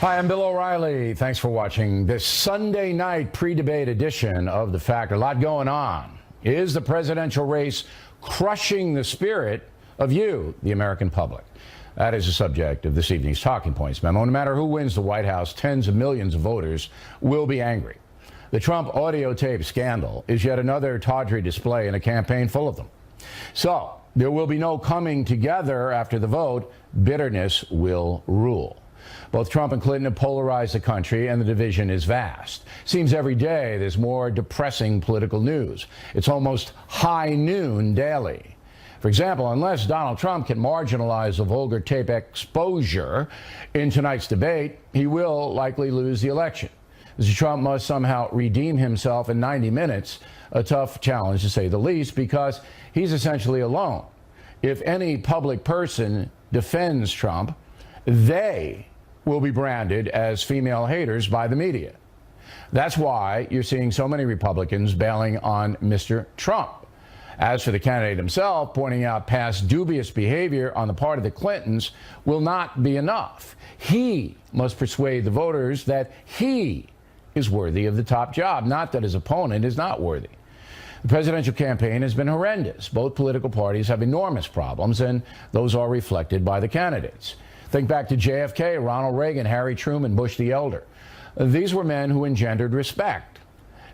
Hi, I'm Bill O'Reilly. Thanks for watching this Sunday night pre-debate edition of The Factor. A lot going on. Is the presidential race crushing the spirit of you, the American public? That is the subject of this evening's Talking Points memo. No matter who wins the White House, tens of millions of voters will be angry. The Trump audio tape scandal is yet another tawdry display in a campaign full of them. So there will be no coming together after the vote. Bitterness will rule. Both Trump and Clinton have polarized the country, and the division is vast. Seems every day there's more depressing political news. It's almost high noon daily. For example, unless Donald Trump can marginalize the vulgar tape exposure in tonight's debate, he will likely lose the election. Mr. Trump must somehow redeem himself in 90 minutes, a tough challenge to say the least, because he's essentially alone. If any public person defends Trump, they will be branded as female haters by the media. That's why you're seeing so many Republicans bailing on Mr. Trump. As for the candidate himself, pointing out past dubious behavior on the part of the Clintons will not be enough. He must persuade the voters that he is worthy of the top job, not that his opponent is not worthy. The presidential campaign has been horrendous. Both political parties have enormous problems, and those are reflected by the candidates. Think back to JFK, Ronald Reagan, Harry Truman, Bush the Elder. These were men who engendered respect.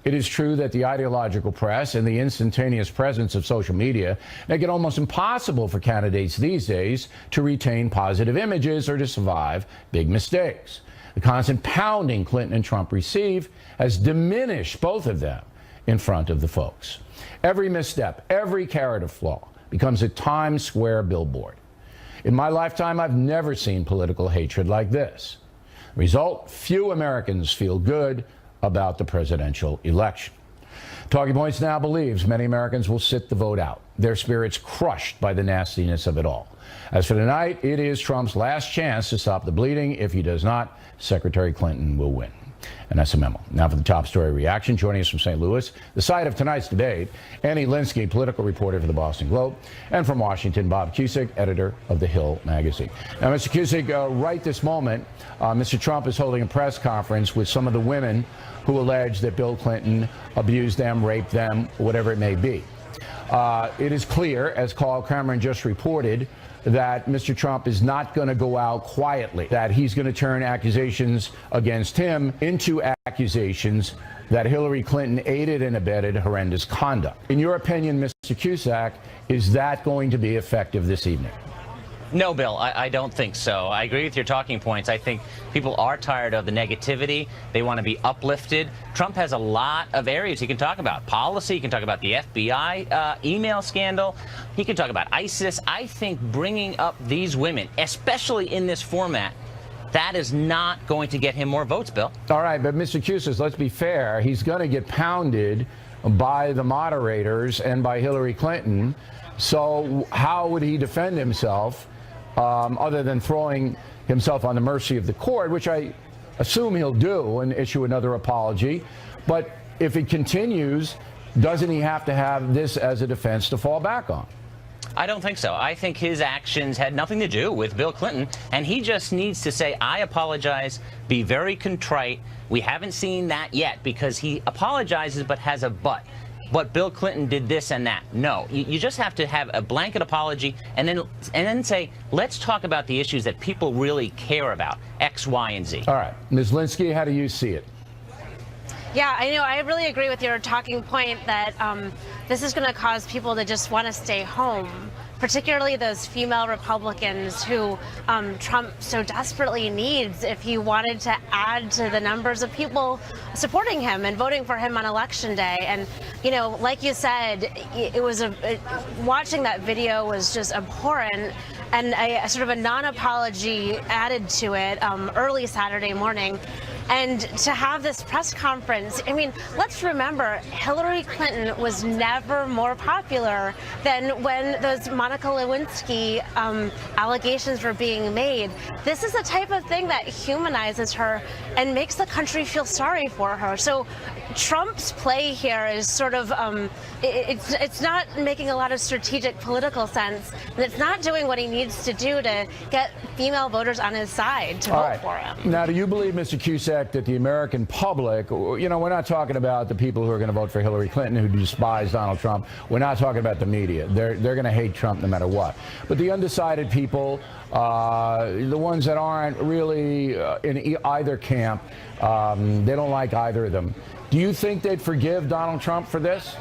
It is true that the ideological press and the instantaneous presence of social media make it almost impossible for candidates these days to retain positive images or to survive big mistakes. The constant pounding Clinton and Trump receive has diminished both of them in front of the folks. Every misstep, every character flaw becomes a Times Square billboard. In my lifetime, I've never seen political hatred like this. Result, few Americans feel good about the presidential election. Talking Points now believes many Americans will sit the vote out, their spirits crushed by the nastiness of it all. As for tonight, it is Trump's last chance to stop the bleeding. If he does not, Secretary Clinton will win. And that's a memo. Now for the top story reaction. Joining us from St. Louis, the site of tonight's debate, Annie Linsky, political reporter for the Boston Globe, and from Washington, Bob Cusick, editor of The Hill magazine. Now, Mr. Cusick, right this moment, Mr. Trump is holding a press conference with some of the women who allege that Bill Clinton abused them, raped them, whatever it may be. It is clear, as Carl Cameron just reported, that Mr. Trump is not going to go out quietly, that he's going to turn accusations against him into accusations that Hillary Clinton aided and abetted horrendous conduct. In your opinion, Mr. Cusick, is that going to be effective this evening? No, Bill, I don't think so. I agree with your talking points. I think people are tired of the negativity. They want to be uplifted. Trump has a lot of areas he can talk about. Policy, he can talk about the FBI email scandal. He can talk about ISIS. I think bringing up these women, especially in this format, that is not going to get him more votes, Bill. All right, but Mr. Cusick, let's be fair. He's going to get pounded by the moderators and by Hillary Clinton. So how would he defend himself? Other than throwing himself on the mercy of the court, which I assume he'll do and issue another apology. But if it continues, doesn't he have to have this as a defense to fall back on? I don't think so. I think his actions had nothing to do with Bill Clinton, and he just needs to say, I apologize, be very contrite. We haven't seen that yet because he apologizes but has a but. But Bill Clinton did this and that. No, you just have to have a blanket apology and then say, let's talk about the issues that people really care about, X, Y, and Z. All right. Ms. Linsky, how do you see it? Yeah, I really agree with your talking point that this is going to cause people to just want to stay home, particularly those female Republicans who Trump so desperately needs if he wanted to add to the numbers of people supporting him and voting for him on Election Day. And, you know, like you said, it was watching that video was just abhorrent, and a sort of a non-apology added to it early Saturday morning. And to have this press conference, I mean, let's remember, Hillary Clinton was never more popular than when those Monica Lewinsky allegations were being made. This is the type of thing that humanizes her and makes the country feel sorry for her. So Trump's play here is sort of, it's not making a lot of strategic political sense, and it's not doing what he needs to do to get female voters on his side to vote for him. Now, do you believe, Mr. Cusack, that the American public, you know, we're not talking about the people who are going to vote for Hillary Clinton who despise Donald Trump. We're not talking about the media. They're going to hate Trump no matter what. But the undecided people, the ones that aren't really in either camp, they don't like either of them. Do you think they'd forgive Donald Trump for this?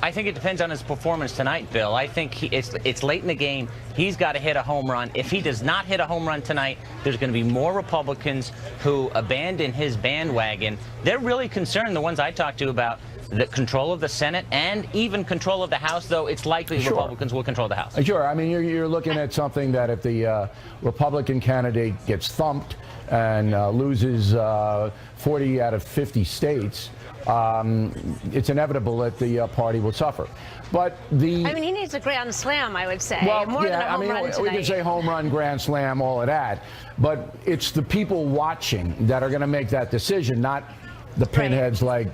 I think it depends on his performance tonight, Bill. I think it's late in the game. He's got to hit a home run. If he does not hit a home run tonight, there's going to be more Republicans who abandon his bandwagon. They're really concerned, the ones I talked to, about the control of the Senate and even control of the House, though it's likely Republicans will control the House. Sure. I mean, you're looking at something that if the Republican candidate gets thumped and loses 40 out of 50 states, it's inevitable that the party will suffer. But I mean, he needs a grand slam, I would say. Well, more than a home run tonight. We can say home run, grand slam, all of that. But it's the people watching that are going to make that decision, not the pinheads like,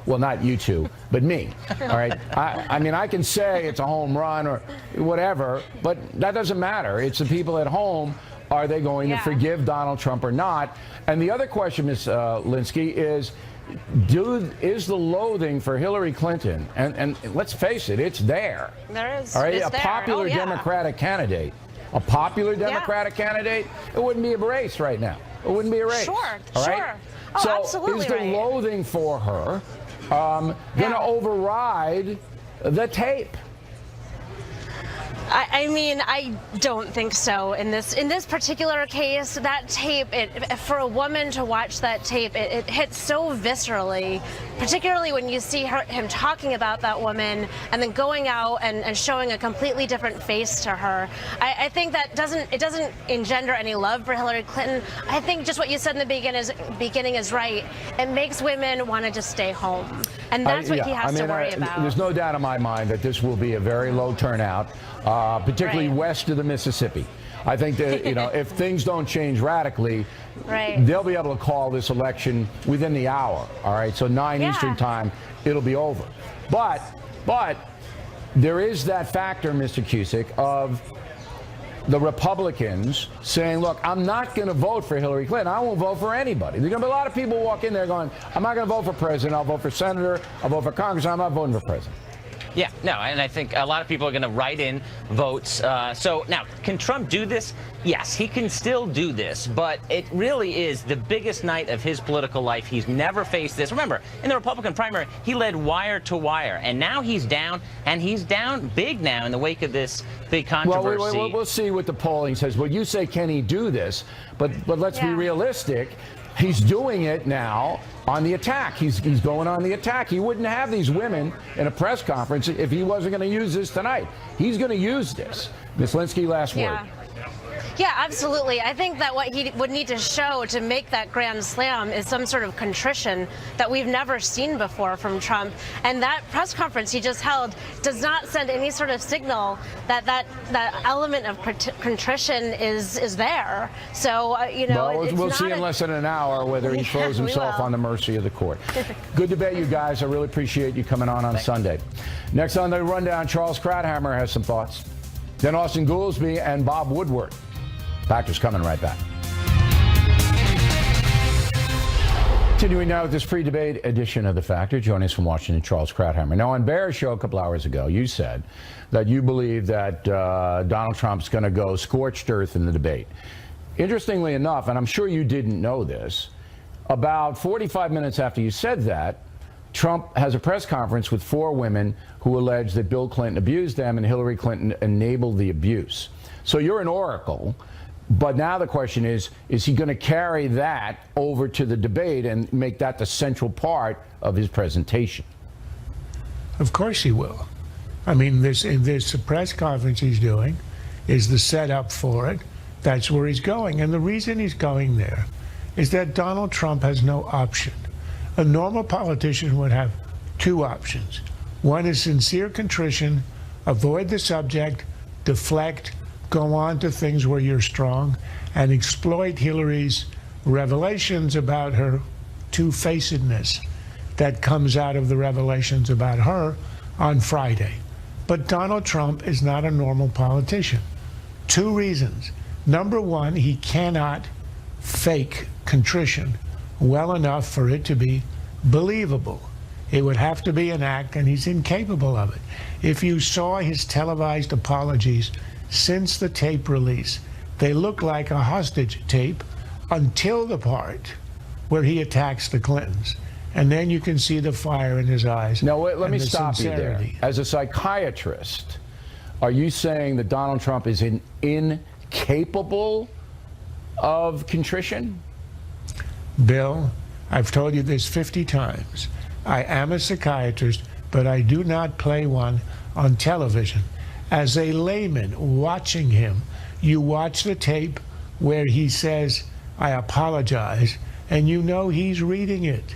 well, not you two, but me. All right. I mean, I can say it's a home run or whatever, but that doesn't matter. It's the people at home. Are they going to forgive Donald Trump or not? And the other question, Ms. Linsky, is the loathing for Hillary Clinton, and let's face it, it's there. There is. All right, it's a popular Democratic candidate. A popular Democratic candidate, it wouldn't be a race right now. It wouldn't be a race. Sure, all right? sure. Oh, so absolutely is the loathing for her going to override the tape? I mean, I don't think so. In this particular case, that tape, for a woman to watch that tape, it hits so viscerally, particularly when you see him talking about that woman and then going out and showing a completely different face to her. I think that doesn't engender any love for Hillary Clinton. I think just what you said in the beginning is right. It makes women want to just stay home, and that's what he has to worry about. There's no doubt in my mind that this will be a very low turnout. Particularly west of the Mississippi. I think that, you know, if things don't change radically, they'll be able to call this election within the hour. All right, so 9 Eastern time, it'll be over. But there is that factor, Mr. Cusick, of the Republicans saying, look, I'm not going to vote for Hillary Clinton. I won't vote for anybody. There's going to be a lot of people walk in there going, I'm not going to vote for president. I'll vote for senator. I'll vote for congressman. I'm not voting for president. Yeah, no, and I think a lot of people are going to write in votes. So now, can Trump do this? Yes, he can still do this, but it really is the biggest night of his political life. He's never faced this. Remember, in the Republican primary, he led wire to wire, and now he's down, and he's down big now in the wake of this big controversy. Well, we'll see what the polling says. Well, you say, can he do this? But let's be realistic. He's doing it now on the attack. He's going on the attack. He wouldn't have these women in a press conference if he wasn't going to use this tonight. He's going to use this. Ms. Linsky, last word. Yeah, absolutely. I think that what he would need to show to make that grand slam is some sort of contrition that we've never seen before from Trump. And that press conference he just held does not send any sort of signal that that element of contrition is there. So, you know, well, we'll see in less than an hour whether he throws himself on the mercy of the court. Good debate, you guys. I really appreciate you coming on Sunday. Next on the rundown, Charles Krauthammer has some thoughts. Then Austin Goolsbee and Bob Woodward. Factor's coming right back. Continuing now with this pre-debate edition of The Factor, joining us from Washington, Charles Krauthammer. Now, on Bear's show a couple hours ago, you said that you believe that Donald Trump's going to go scorched earth in the debate. Interestingly enough, and I'm sure you didn't know this, about 45 minutes after you said that, Trump has a press conference with 4 women who allege that Bill Clinton abused them and Hillary Clinton enabled the abuse. So you're an oracle. But now the question is he going to carry that over to the debate and make that the central part of his presentation? Of course he will. I mean, this press conference he's doing is the setup for it. That's where he's going. And the reason he's going there is that Donald Trump has no option. A normal politician would have two options. One is sincere contrition, avoid the subject, deflect, go on to things where you're strong, and exploit Hillary's revelations about her two-facedness that comes out of the revelations about her on Friday. But Donald Trump is not a normal politician. Two reasons. Number one, he cannot fake contrition well enough for it to be believable. It would have to be an act, and he's incapable of it. If you saw his televised apologies since the tape release, they look like a hostage tape until the part where he attacks the Clintons. And then you can see the fire in his eyes. Now, wait, let me stop you there. As a psychiatrist, are you saying that Donald Trump is incapable of contrition? Bill, I've told you this 50 times. I am a psychiatrist, but I do not play one on television. As a layman watching him, you watch the tape where he says, I apologize, and you know he's reading it.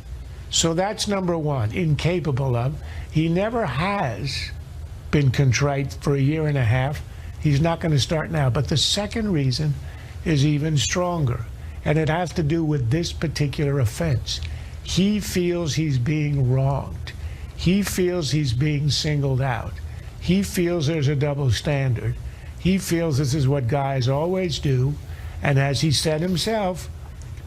So that's number one, incapable of. He never has been contrite for a year and a half. He's not going to start now. But the second reason is even stronger, and it has to do with this particular offense. He feels he's being wronged. He feels he's being singled out. He feels there's a double standard. He feels this is what guys always do. And as he said himself,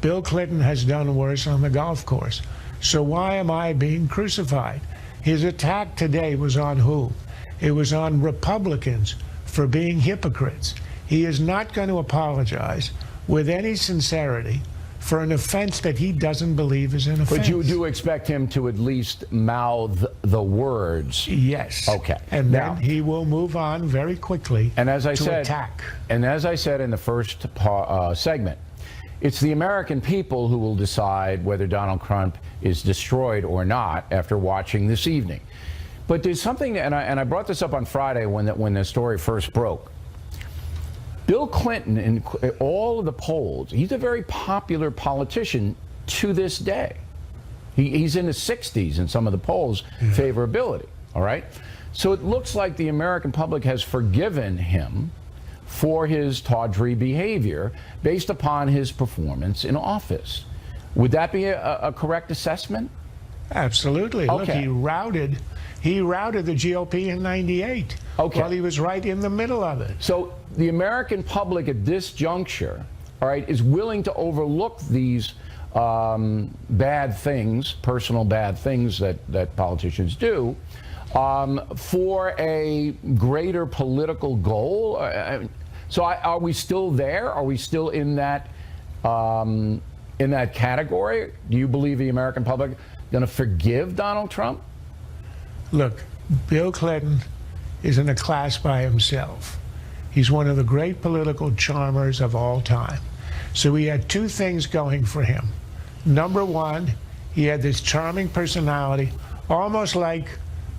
Bill Clinton has done worse on the golf course. So why am I being crucified? His attack today was on who? It was on Republicans for being hypocrites. He is not going to apologize with any sincerity for an offense that he doesn't believe is an offense. But you do expect him to at least mouth the words? Yes. Okay. And now, then he will move on very quickly and as I to said, attack. And as I said in the first segment, it's the American people who will decide whether Donald Trump is destroyed or not after watching this evening. But there's something, and I brought this up on Friday when the story first broke. Bill Clinton, in all of the polls, he's a very popular politician to this day. He's in the 60s in some of the polls, favorability, all right? So it looks like the American public has forgiven him for his tawdry behavior based upon his performance in office. Would that be a correct assessment? Absolutely. Okay. Look, he routed the GOP in 98. Okay. While he was right in the middle of it. So the American public at this juncture, all right, is willing to overlook these bad things, personal bad things that politicians do, for a greater political goal. So are we still there? Are we still in that category? Do you believe the American public is going to forgive Donald Trump? Look, Bill Clinton is in a class by himself. He's one of the great political charmers of all time. So he had two things going for him. Number one, he had this charming personality, almost like,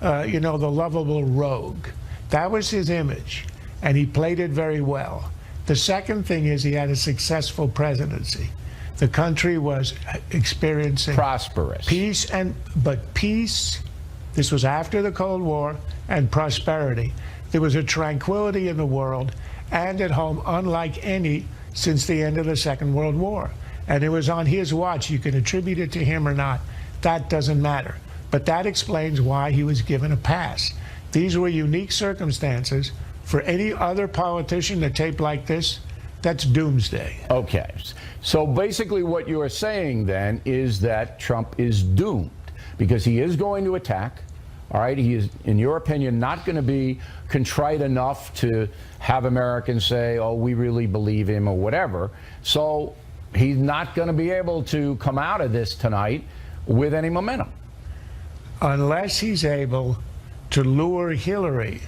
the lovable rogue. That was his image, and he played it very well. The second thing is he had a successful presidency. The country was experiencing prosperous peace, but peace, this was after the Cold War, and prosperity. There was a tranquility in the world and at home unlike any since the end of the Second World War. And it was on his watch. You can attribute it to him or not. That doesn't matter. But that explains why he was given a pass. These were unique circumstances. For any other politician to tape like this, that's doomsday. Okay. So basically what you are saying then is that Trump is doomed because he is going to attack. All right. He is, in your opinion, not going to be contrite enough to have Americans say, oh, we really believe him or whatever. So he's not going to be able to come out of this tonight with any momentum. Unless he's able to lure Hillary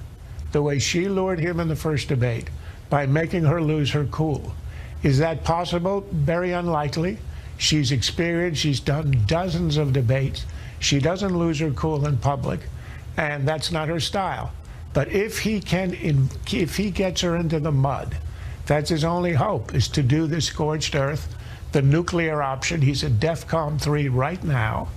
the way she lured him in the first debate by making her lose her cool. Is that possible? Very unlikely. She's experienced. She's done dozens of debates. She doesn't lose her cool in public, and that's not her style. But if he gets her into the mud, that's his only hope, is to do this scorched earth the nuclear option. He's at DEFCON 3 right now.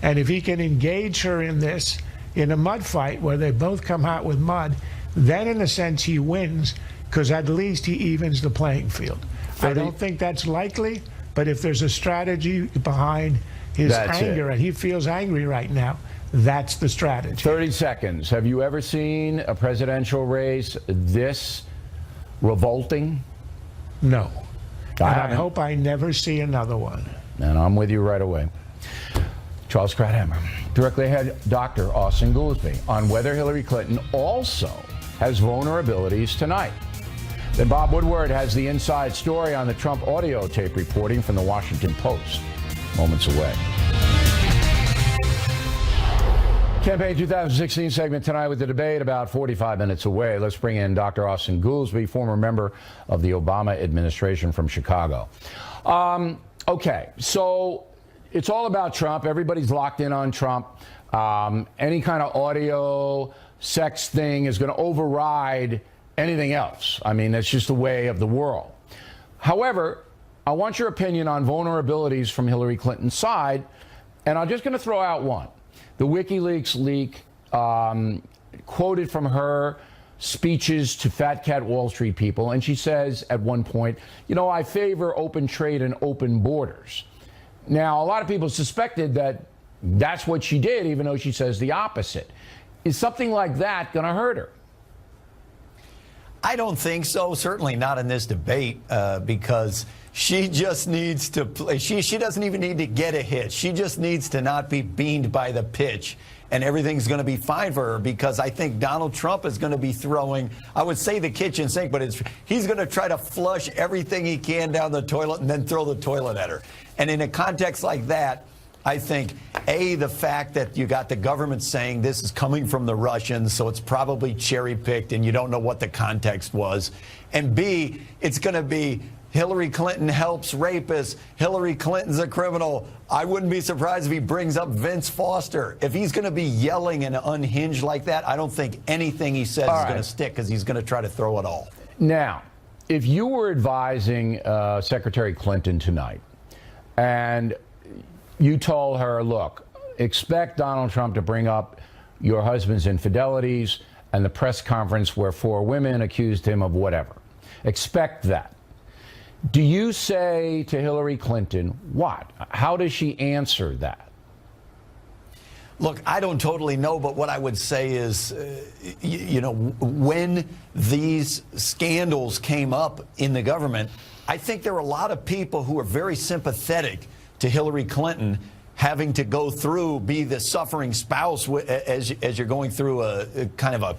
And if he can engage her in this, in a mud fight where they both come out with mud, then in a sense he wins, because at least he evens the playing field. I don't think that's likely, but if there's a strategy behind his anger, and he feels angry right now, that's the strategy. 30 seconds. Have you ever seen a presidential race this revolting? No. And I hope I never see another one. And I'm with you right away. Charles Krauthammer. Directly ahead, Dr. Austin Goolsbee on whether Hillary Clinton also has vulnerabilities tonight. Then Bob Woodward has the inside story on the Trump audio tape reporting from the Washington Post. Moments away. Campaign 2016 segment tonight with the debate about 45 minutes away. Let's bring in Dr. Austin Goolsbee, former member of the Obama administration from Chicago. Okay, so it's all about Trump. Everybody's locked in on Trump. Any kind of audio sex thing is going to override anything else. I mean, that's just the way of the world. However, I want your opinion on vulnerabilities from Hillary Clinton's side, and I'm just going to throw out one. The WikiLeaks leak quoted from her speeches to Fat Cat Wall Street people, and she says at one point, you know, I favor open trade and open borders. Now, a lot of people suspected that that's what she did, even though she says the opposite. Is something like that going to hurt her? I don't think so. Certainly not in this debate, because she just needs to play. She doesn't even need to get a hit. She just needs to not be beamed by the pitch, and everything's going to be fine for her, because I think Donald Trump is going to be throwing, I would say the kitchen sink, but he's going to try to flush everything he can down the toilet and then throw the toilet at her. And in a context like that, I think, A, the fact that you got the government saying this is coming from the Russians, so it's probably cherry-picked and you don't know what the context was. And B, it's going to be Hillary Clinton helps rapists. Hillary Clinton's a criminal. I wouldn't be surprised if he brings up Vince Foster. If he's going to be yelling and unhinged like that, I don't think anything he says is going to stick, because he's going to try to throw it all. Now, if you were advising Secretary Clinton tonight, and you told her, look, expect Donald Trump to bring up your husband's infidelities and the press conference where 4 women accused him of whatever. Expect that. Do you say to Hillary Clinton, what? How does she answer that? Look, I don't totally know, but what I would say is, you know, when these scandals came up in the government, I think there were a lot of people who are very sympathetic to Hillary Clinton having to go through, be the suffering spouse as you're going through a kind of a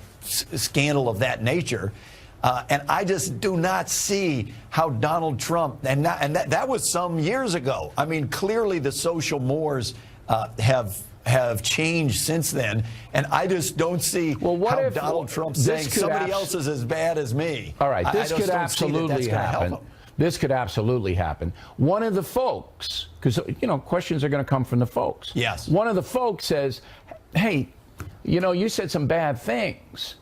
scandal of that nature. And I just do not see how Donald Trump, and that was some years ago. I mean, clearly the social mores have changed since then, and I just don't see how Donald Trump saying somebody else is as bad as me. All right, this could absolutely happen. This could absolutely happen. One of the folks, because, you know, questions are going to come from the folks. Yes. One of the folks says, hey, you know, you said some bad things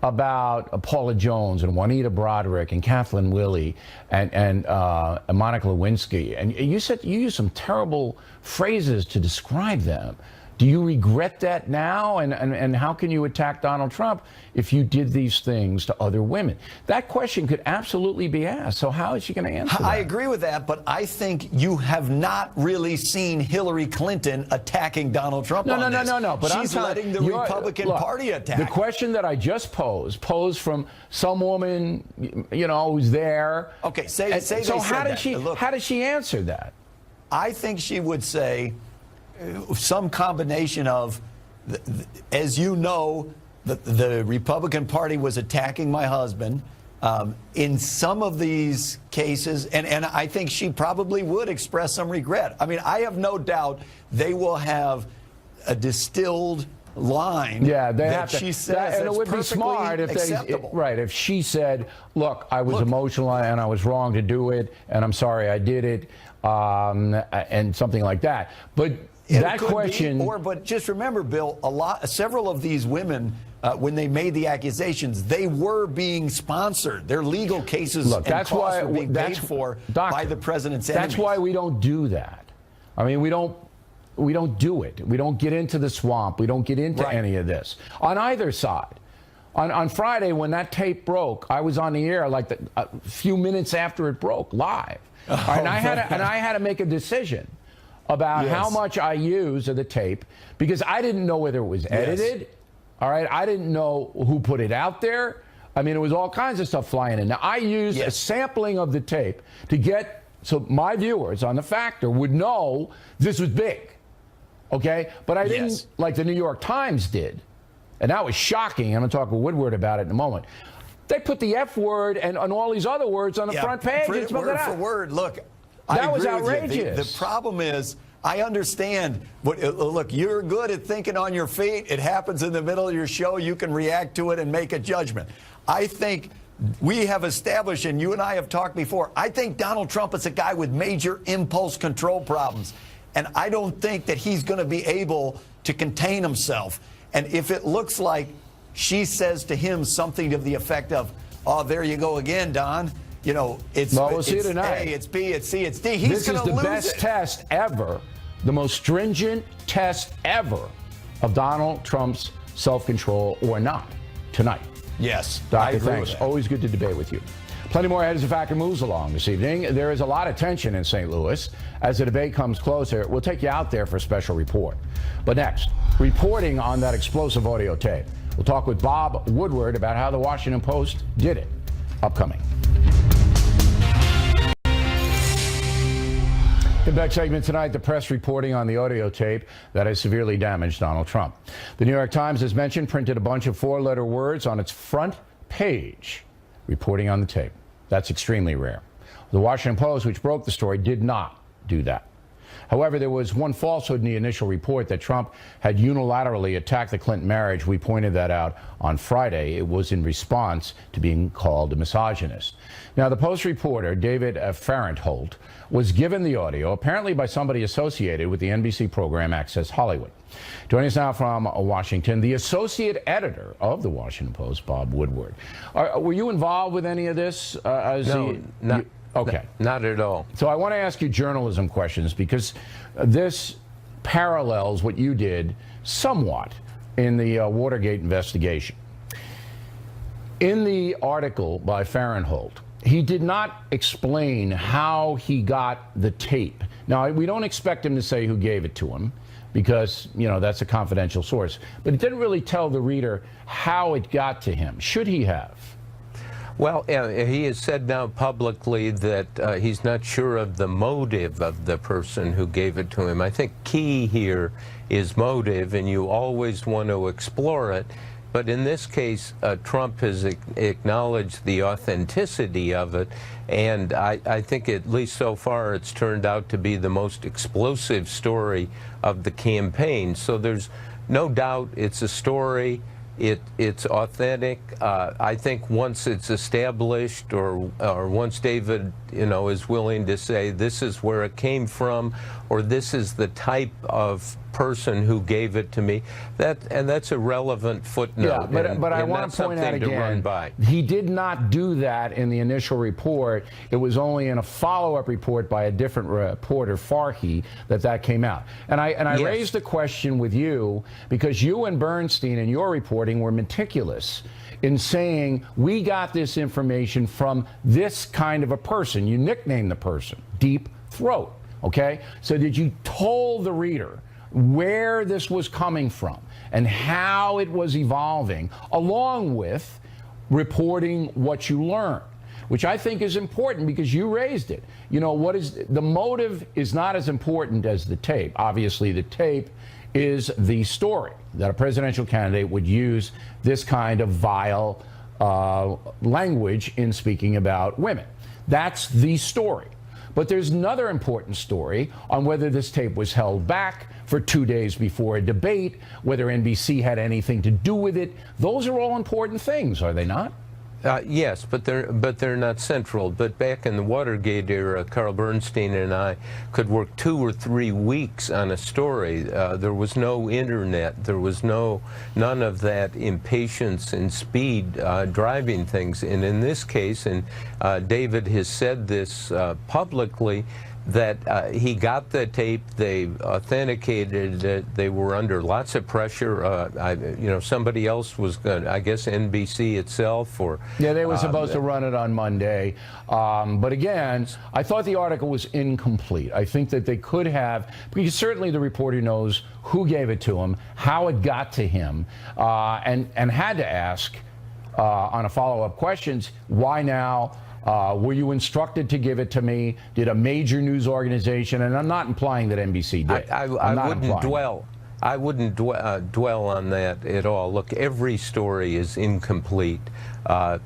about Paula Jones and Juanita Broderick and Kathleen Willey and Monica Lewinsky. And you said you used some terrible phrases to describe them. Do you regret that now? And how can you attack Donald Trump if you did these things to other women? That question could absolutely be asked. So how is she going to answer that? I agree with that, but I think you have not really seen Hillary Clinton attacking Donald Trump on this. No. But she's letting the Republican Party attack. The question that I just posed from some woman, you know, who's there. Okay, say so how does she answer that? I think she would say some combination of, as you know, the Republican Party was attacking my husband in some of these cases, and I think she probably would express some regret. I mean, I have no doubt they will have a distilled line she says, and it would be smart if if she said, look, I was emotional and I was wrong to do it, and I'm sorry I did it, and something like that. But that question, but just remember, Bill, several of these women when they made the accusations, they were being sponsored. Their legal cases Look, and that's costs why were being paid for Doctor, by the president's that's enemies. why we don't do that. I mean, we don't do it. We don't get into the swamp. We don't get into any of this on either side. On Friday, when that tape broke, I was on the air like a few minutes after it broke, live. And I had to make a decision about how much I use of the tape because I didn't know whether it was edited. All right, I didn't know who put it out there. I mean, it was all kinds of stuff flying in. Now, I used a sampling of the tape to get so my viewers on The Factor would know this was big. Okay, but I didn't like the New York Times did. And that was shocking. I'm going to talk with Woodward about it in a moment. They put the F word and all these other words on the front page. Word for word. Look, that was agree with you. outrageous. The problem is, I understand. Look, you're good at thinking on your feet. It happens in the middle of your show. You can react to it and make a judgment. I think we have established, and you and I have talked before, I think Donald Trump is a guy with major impulse control problems. And I don't think that he's going to be able to contain himself. And if it looks like she says to him something to the effect of, oh, there you go again, Don. You know, we'll see tonight. A, it's B, it's C, it's D. He's this is the best test ever, the most stringent test ever of Donald Trump's self-control or not tonight. Yes. Doctor, thanks. Always good to debate with you. Plenty more as the Factor moves along this evening. There is a lot of tension in St. Louis. As the debate comes closer, we'll take you out there for a special report. But next, reporting on that explosive audio tape. We'll talk with Bob Woodward about how the Washington Post did it. Upcoming. In back segment tonight, the press reporting on the audio tape that has severely damaged Donald Trump. The New York Times, as mentioned, printed a bunch of four-letter words on its front page, reporting on the tape. That's extremely rare. The Washington Post, which broke the story, did not do that. However, there was one falsehood in the initial report that Trump had unilaterally attacked the Clinton marriage. We pointed that out on Friday. It was in response to being called a misogynist. Now, the Post reporter, David Farenthold, was given the audio, apparently by somebody associated with the NBC program Access Hollywood. Joining us now from Washington, the associate editor of the Washington Post, Bob Woodward. Were you involved with any of this? Okay. Not at all. So I want to ask you journalism questions because this parallels what you did somewhat in the Watergate investigation. In the article by Farenthold, he did not explain how he got the tape. Now, we don't expect him to say who gave it to him because, you know, that's a confidential source. But it didn't really tell the reader how it got to him. Should he have? Well, he has said now publicly that he's not sure of the motive of the person who gave it to him. I think key here is motive, and you always want to explore it. But in this case, Trump has acknowledged the authenticity of it, and I think at least so far it's turned out to be the most explosive story of the campaign. So there's no doubt it's a story. It's authentic. I think once it's established, or once David, is willing to say this is where it came from, or this is the type of person who gave it to me, that's a relevant footnote. Yeah, but I want to point out again, he did not do that in the initial report. It was only in a follow-up report by a different reporter, Farhi, that came out. And I raised the question with you because you and Bernstein in your reporting were meticulous in saying we got this information from this kind of a person. You nicknamed the person Deep Throat. Okay, so did you told the reader where this was coming from and how it was evolving, along with reporting what you learned, which I think is important because you raised it. What is the motive is not as important as the tape. Obviously, the tape is the story that a presidential candidate would use this kind of vile language in speaking about women. That's the story. But there's another important story on whether this tape was held back for 2 days before a debate, whether NBC had anything to do with it. Those are all important things, are they not? Yes, but they're not central. But back in the Watergate era, Carl Bernstein and I could work 2 or 3 weeks on a story. There was no internet. There was none of that impatience and speed driving things. And in this case, and David has said this publicly, that he got the tape, they authenticated it, they were under lots of pressure. Somebody else was going to, I guess NBC itself or... Yeah, they were supposed to run it on Monday. But again, I thought the article was incomplete. I think that they could have, because certainly the reporter knows who gave it to him, how it got to him, and had to ask on a follow-up questions, why now? Were you instructed to give it to me? Did a major news organization, and I'm not implying that NBC did. I wouldn't dwell on that at all. Look, every story is incomplete,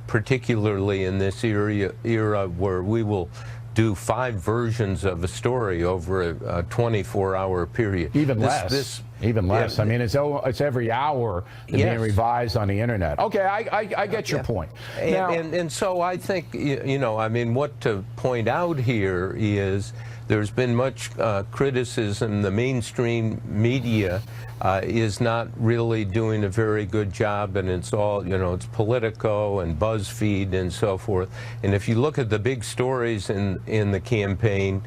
particularly in this era where we will do 5 versions of a story over a 24-hour period. Even less. Even less. Yeah, I mean, it's every hour being revised on the internet. Okay, I get your point. And so I think, what to point out here is there's been much criticism. The mainstream media is not really doing a very good job, and it's all, it's Politico and BuzzFeed and so forth. And if you look at the big stories in the campaign,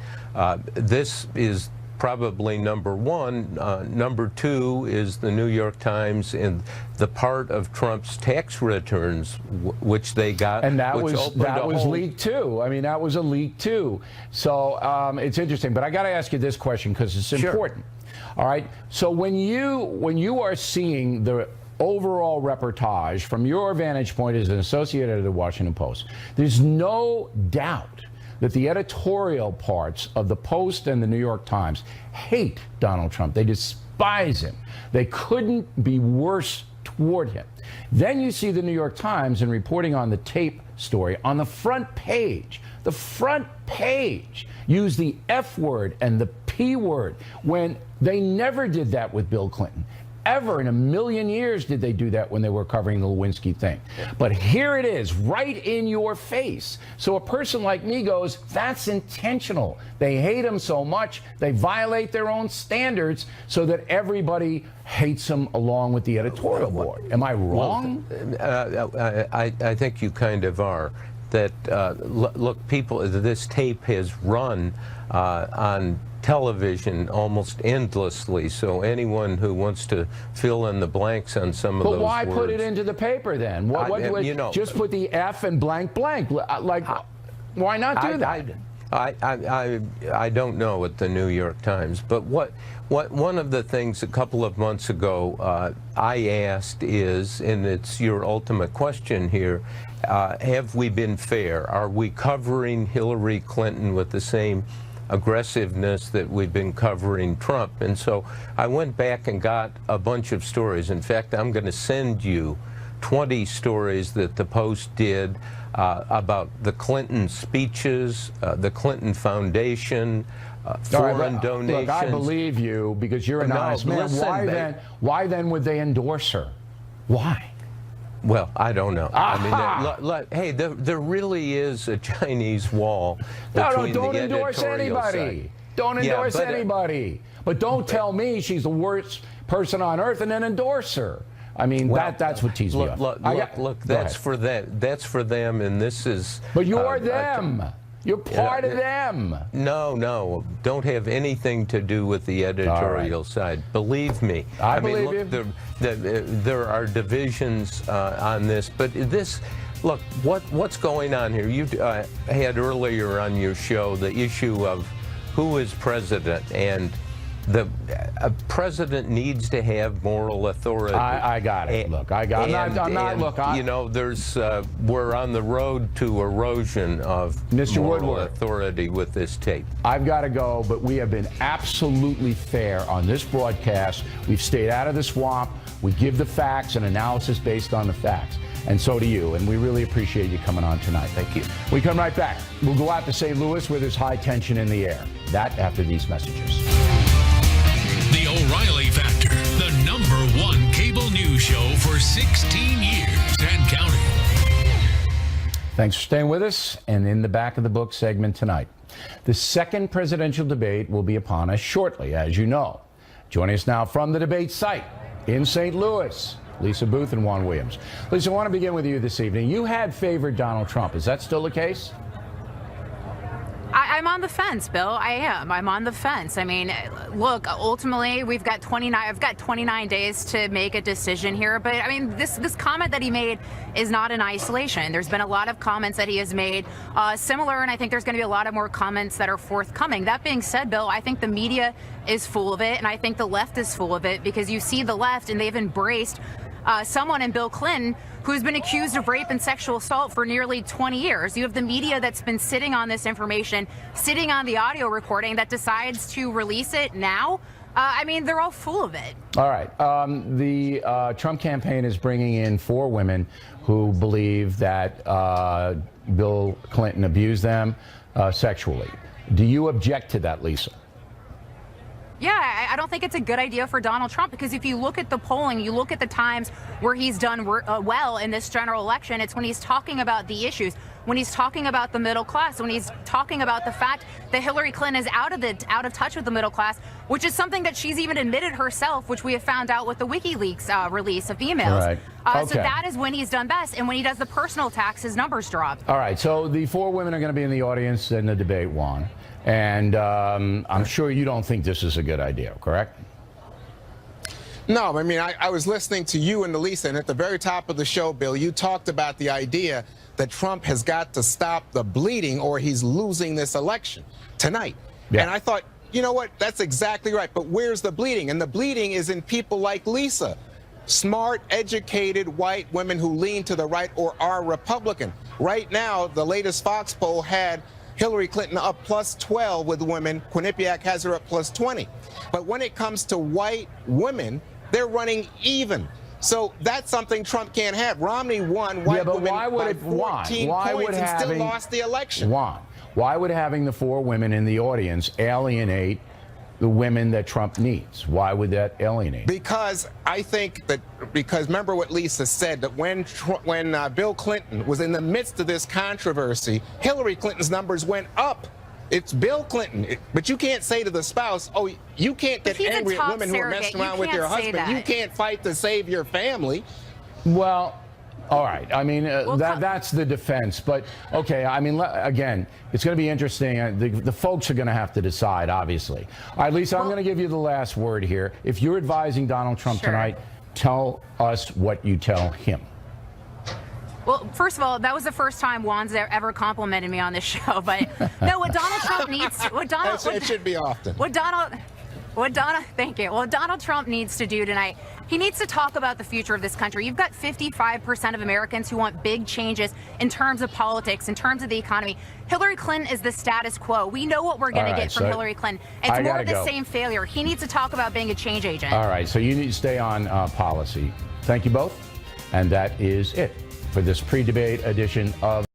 this is probably number 1. Number 2 is the New York Times and the part of Trump's tax returns, which they got, and that was leaked too. I mean, that was a leak too. So it's interesting. But I got to ask you this question because it's important. All right. So when you are seeing the overall reportage from your vantage point as an associate editor of the Washington Post, there's no doubt that the editorial parts of the Post and the New York Times hate Donald Trump. They despise him. They couldn't be worse toward him. Then you see the New York Times in reporting on the tape story on the front page. The front page used the F word and the P word when they never did that with Bill Clinton. Ever in a million years did they do that when they were covering the Lewinsky thing. But here it is, right in your face. So a person like me goes, that's intentional. They hate him so much, they violate their own standards so that everybody hates him along with the editorial board. Am I wrong? Well, I think you kind of are. That, look, this tape has run on television almost endlessly, so anyone who wants to fill in the blanks on some of those words. But why put it into the paper then? Just put the F and blank blank. Like, why not do that? I don't know at the New York Times, but one of the things a couple of months ago I asked is, and it's your ultimate question here, have we been fair? Are we covering Hillary Clinton with the same aggressiveness that we've been covering Trump? And so I went back and got a bunch of stories. In fact, I'm going to send you 20 stories that the Post did about the Clinton speeches, the Clinton Foundation, foreign donations. Look, I believe you because you're an honest man. Why then would they endorse her? Why? Well, I don't know. I mean, hey, there really is a Chinese wall between don't the endorse anybody. Side. Don't endorse anybody. But don't tell me she's the worst person on earth and then endorse her. I mean, that's what teases me off. Look, that's for them. That's for them, and this is. But you're them. You're part of them. No, don't have anything to do with the editorial side. Believe me. I believe you. There are divisions on this, but this. Look, what's going on here? You had earlier on your show the issue of who is president, and a president needs to have moral authority. I got it. Look, I got it. There's we're on the road to erosion of moral authority with this tape. I've got to go, but we have been absolutely fair on this broadcast. We've stayed out of the swamp. We give the facts and analysis based on the facts. And so do you. And we really appreciate you coming on tonight. Thank you. We come right back. We'll go out to St. Louis where there's high tension in the air. That after these messages. The O'Reilly Factor, the #1 cable news show for 16 years and counting. Thanks for staying with us. And in the back of the book segment tonight, the second presidential debate will be upon us shortly, as you know. Joining us now from the debate site in St. Louis, Lisa Booth and Juan Williams. Lisa, I want to begin with you this evening. You had favored Donald Trump. Is that still the case? I'm on the fence, Bill. I am. I'm on the fence. I mean, look, ultimately, I've got 29 days to make a decision here. But I mean, this comment that he made is not in isolation. There's been a lot of comments that he has made similar, and I think there's going to be a lot of more comments that are forthcoming. That being said, Bill, I think the media is full of it, and I think the left is full of it, because you see the left, and they've embraced someone in Bill Clinton who's been accused of rape and sexual assault for nearly 20 years. You have the media that's been sitting on this information, sitting on the audio recording, that decides to release it now. I mean, they're all full of it. All right. The Trump campaign is bringing in 4 women who believe that Bill Clinton abused them sexually. Do you object to that, Lisa? Yeah, I don't think it's a good idea for Donald Trump, because if you look at the polling, you look at the times where he's done well in this general election, it's when he's talking about the issues, when he's talking about the middle class, when he's talking about the fact that Hillary Clinton is out of touch with the middle class, which is something that she's even admitted herself, which we have found out with the WikiLeaks release of emails. Right. Okay. So that is when he's done best, and when he does the personal attacks, his numbers drop. All right. So the 4 women are going to be in the audience in the debate, Juan. And I'm sure you don't think this is a good idea, correct? No, I mean, I was listening to you and Lisa, and at the very top of the show, Bill, you talked about the idea that Trump has got to stop the bleeding or he's losing this election tonight. Yeah. And I thought, you know what, that's exactly right. But where's the bleeding? And the bleeding is in people like Lisa, smart, educated white women who lean to the right or are Republican. Right now, the latest Fox poll had Hillary Clinton up +12 with women. Quinnipiac has her up +20. But when it comes to white women, they're running even. So that's something Trump can't have. Romney won white women by 14 points and still lost the election. Why would having the 4 women in the audience alienate the women that Trump needs? Why would that alienate? Because I think that, because remember what Lisa said, that when Bill Clinton was in the midst of this controversy, Hillary Clinton's numbers went up. It's Bill Clinton. But you can't say to the spouse, oh, you can't get angry at women who are messing around with your husband. You can't fight to save your family. Well, all right. I mean, that's the defense. But, okay, I mean, again, it's going to be interesting. The folks are going to have to decide, obviously. All right, Lisa, I'm going to give you the last word here. If you're advising Donald Trump tonight, tell us what you tell him. Well, first of all, that was the first time Juan's ever complimented me on this show. But no, what Donald Trump needs, it should be often. Thank you. What Donald Trump needs to do tonight, he needs to talk about the future of this country. You've got 55% of Americans who want big changes in terms of politics, in terms of the economy. Hillary Clinton is the status quo. We know what we're going to get from Hillary Clinton. It's more of the same failure. He needs to talk about being a change agent. All right, so you need to stay on policy. Thank you both. And that is it for this pre-debate edition of